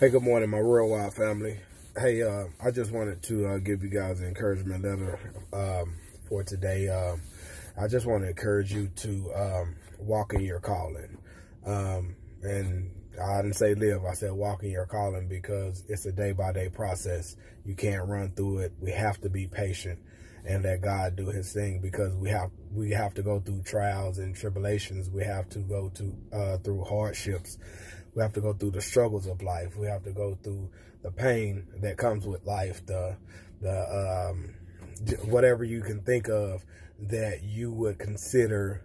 Hey, good morning, my Real Wild family. Hey, I just wanted to give you guys an encouragement letter for today. I just want to encourage you to walk in your calling. And I didn't say live, I said walk in your calling, because it's a day-by-day process. You can't run through it. We have to be patient and let God do his thing, because we have to go through trials and tribulations. We have to go through hardships. We have to go through the struggles of life. We have to go through the pain that comes with life, the whatever you can think of that you would consider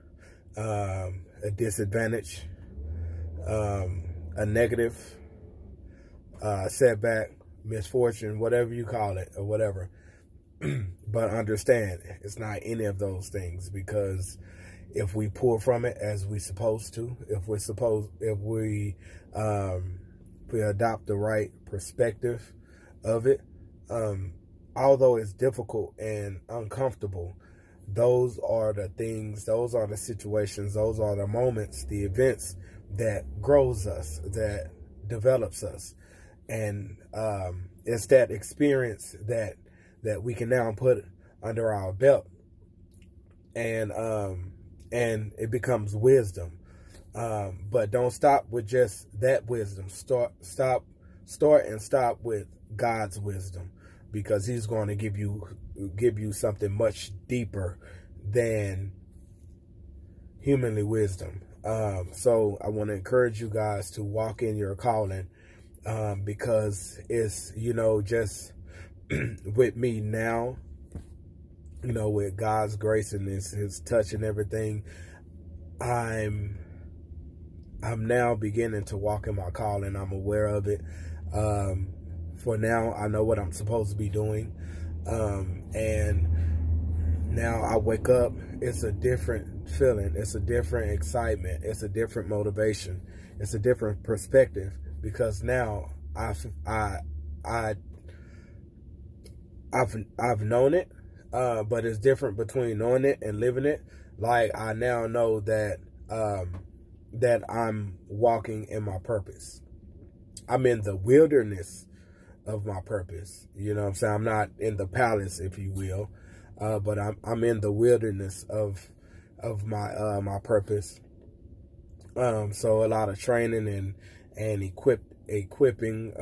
a disadvantage, a negative, setback, misfortune, whatever you call it or whatever. But understand, it's not any of those things, because if we pull from it as we supposed to, if we adopt the right perspective of it, although it's difficult and uncomfortable, those are the things, those are the situations, those are the moments, the events that grows us, that develops us. And it's that experience that we can now put under our belt, and it becomes wisdom. But don't stop with just that wisdom. Start and stop with God's wisdom, because he's going to give you something much deeper than humanly wisdom. So I want to encourage you guys to walk in your calling, because it's, just with me now, with God's grace and his touch and everything, I'm now beginning to walk in my calling. I'm aware of it. For now, I know what I'm supposed to be doing. And now I wake up, it's a different feeling. It's a different excitement. It's a different motivation. It's a different perspective, because now I've known it, but it's different between knowing it and living it. Like, I now know that that I'm walking in my purpose. I'm in the wilderness of my purpose. You know what I'm saying? I'm not in the palace, if you will, but I'm in the wilderness of my purpose. So a lot of training and equipping,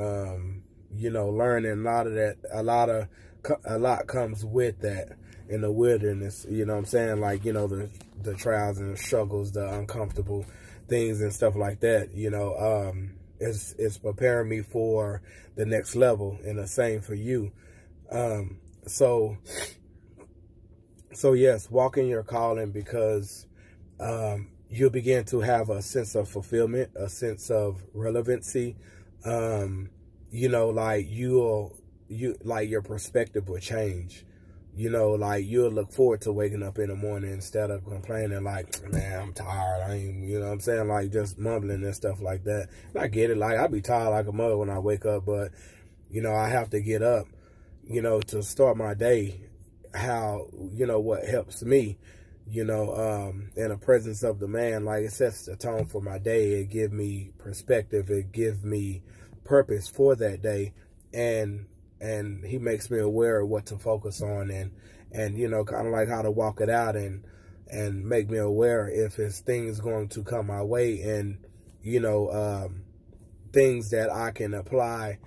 learning, a lot comes with that in the wilderness. You know what I'm saying? Like, the trials and the struggles, the uncomfortable things and stuff like that, it's preparing me for the next level, and the same for you. So yes, walk in your calling, because you'll begin to have a sense of fulfillment, a sense of relevancy. Like your perspective will change. Like, you'll look forward to waking up in the morning instead of complaining like, man, I'm tired. I ain't, you know what I'm saying? Like, just mumbling and stuff like that. And I get it. Like, I be tired like a mother when I wake up, but, I have to get up, to start my day. How, what helps me, in the presence of the man, like, it sets the tone for my day. It gives me perspective. It gives me purpose for that day. And he makes me aware of what to focus on, and kind of like how to walk it out, and make me aware if it's things going to come my way, and things that I can apply,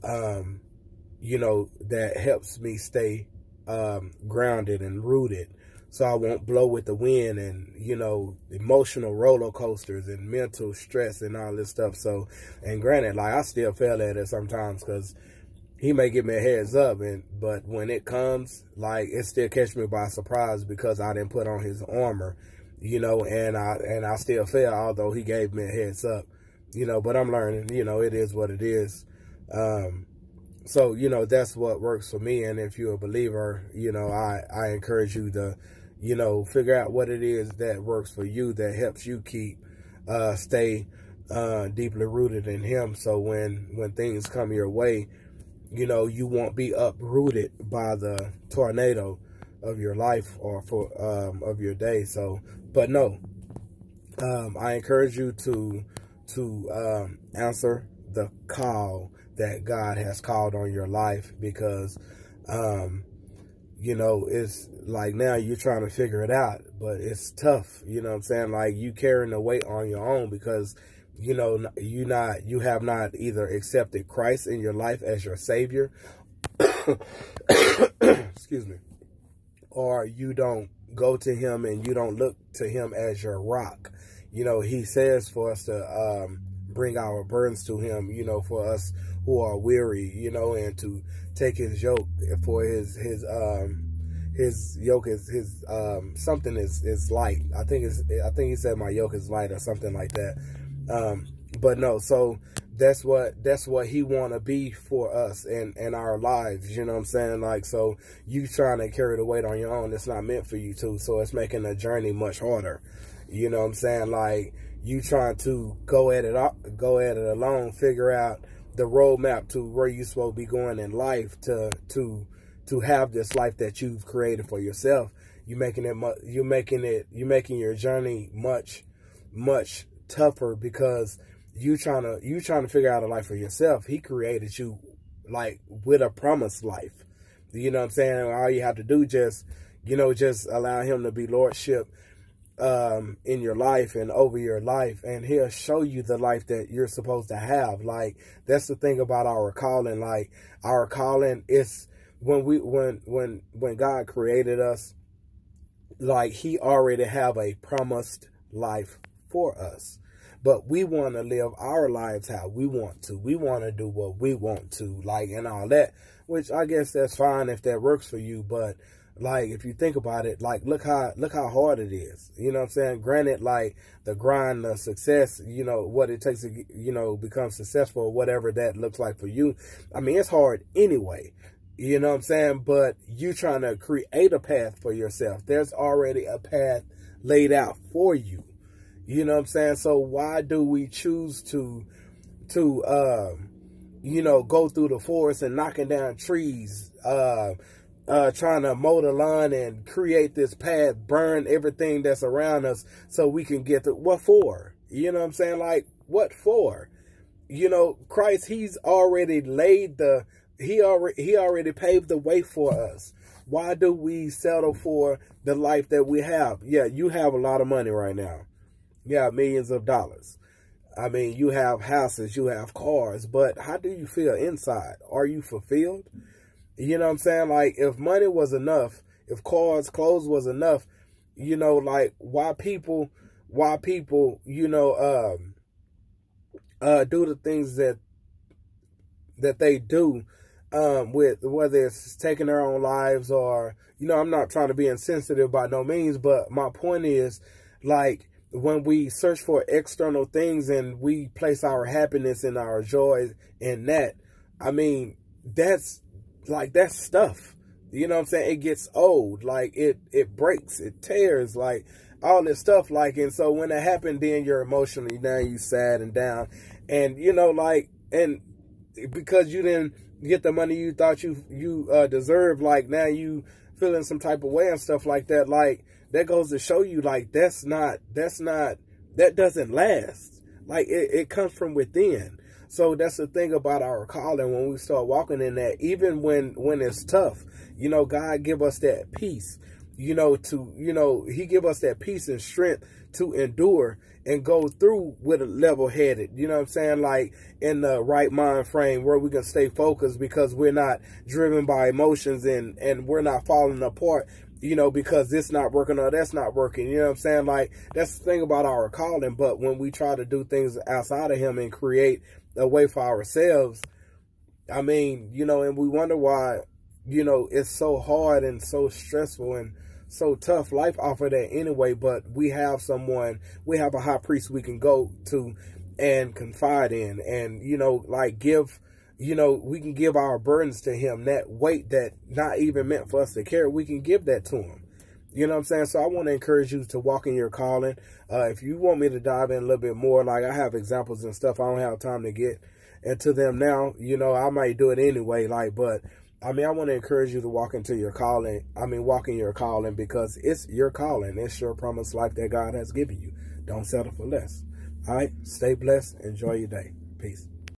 that helps me stay grounded and rooted, so I won't blow with the wind, and emotional roller coasters and mental stress and all this stuff. So, and granted, like, I still fail at it sometimes, because he may give me a heads up, but when it comes, like, it still catch me by surprise, because I didn't put on his armor, and I still fail, although he gave me a heads up, but I'm learning, it is what it is. So, that's what works for me. And if you're a believer, I encourage you to, figure out what it is that works for you, that helps you stay deeply rooted in him. So when things come your way, you won't be uprooted by the tornado of your life or of your day. So, but no, I encourage you to answer the call that God has called on your life, because, you know, it's like now you're trying to figure it out, but it's tough. You know what I'm saying? Like, you carrying the weight on your own because, you know, you have not either accepted Christ in your life as your Savior, excuse me, or you don't go to him and you don't look to him as your rock. You know, he says for us to bring our burdens to him, you know, for us who are weary, you know, and to take his yoke, for his yoke is something is light. I think he said my yoke is light or something like that. But no, so that's what he want to be for us and our lives, you know what I'm saying? Like, so you trying to carry the weight on your own, it's not meant for you to, so it's making the journey much harder. You know what I'm saying? Like, you trying to go at it alone, figure out the roadmap to where you're supposed to be going in life to have this life that you've created for yourself. You're making your journey much tougher because you trying to figure out a life for yourself. He created you like with a promised life. You know what I'm saying? All you have to do just allow him to be lordship in your life and over your life, and he'll show you the life that you're supposed to have. Like, that's the thing about our calling. Like, our calling is when God created us, like, he already have a promised life for us. But we want to live our lives how we want to. We want to do what we want to, like, and all that, which I guess that's fine if that works for you. But, like, if you think about it, like, look how hard it is. You know what I'm saying? Granted, like, the grind, the success, you know, what it takes to, you know, become successful, whatever that looks like for you. I mean, it's hard anyway. You know what I'm saying? But you trying to create a path for yourself. There's already a path laid out for you. You know what I'm saying? So why do we choose to you know, go through the forest and knocking down trees, trying to mow the lawn and create this path, burn everything that's around us so we can get to, what for? You know what I'm saying? Like, what for? You know, Christ, he's already laid he already paved the way for us. Why do we settle for the life that we have? Yeah, you have a lot of money right now. You have millions of dollars. I mean, you have houses, you have cars, but how do you feel inside? Are you fulfilled? You know what I'm saying? Like, if money was enough, if cars, clothes was enough, you know, like, why people, you know, do the things that they do, with whether it's taking their own lives or, you know, I'm not trying to be insensitive by no means, but my point is, like, when we search for external things and we place our happiness and our joy in that, I mean, that's stuff. You know what I'm saying? It gets old. Like, it breaks, it tears, like, all this stuff. Like, and so when it happened, then you're emotionally down, you sad and down. And, you know, like, and because you didn't get the money you thought you deserved, like, now you feeling some type of way and stuff like that. Like, that goes to show you, like, that doesn't last. Like, it comes from within. So that's the thing about our calling. When we start walking in that, even when it's tough, you know, God give us that peace, you know, he give us that peace and strength to endure and go through with a level-headed, you know what I'm saying, like, in the right mind frame where we can stay focused because we're not driven by emotions and we're not falling apart, you know, because this not working or that's not working. You know what I'm saying? Like, that's the thing about our calling. But when we try to do things outside of him and create a way for ourselves, I mean, you know, and we wonder why, you know, it's so hard and so stressful and so tough. Life offered that anyway, but we have a high priest we can go to and confide in, and, you know, like, we can give our burdens to him, that weight that not even meant for us to carry, we can give that to him. You know what I'm saying? So I want to encourage you to walk in your calling. If you want me to dive in a little bit more, like, I have examples and stuff, I don't have time to get into them now. You know, I might do it anyway, like, but I mean, I want to encourage you to walk into your calling. I mean, walk in your calling, because it's your calling. It's your promised life that God has given you. Don't settle for less. All right? Stay blessed. Enjoy your day. Peace.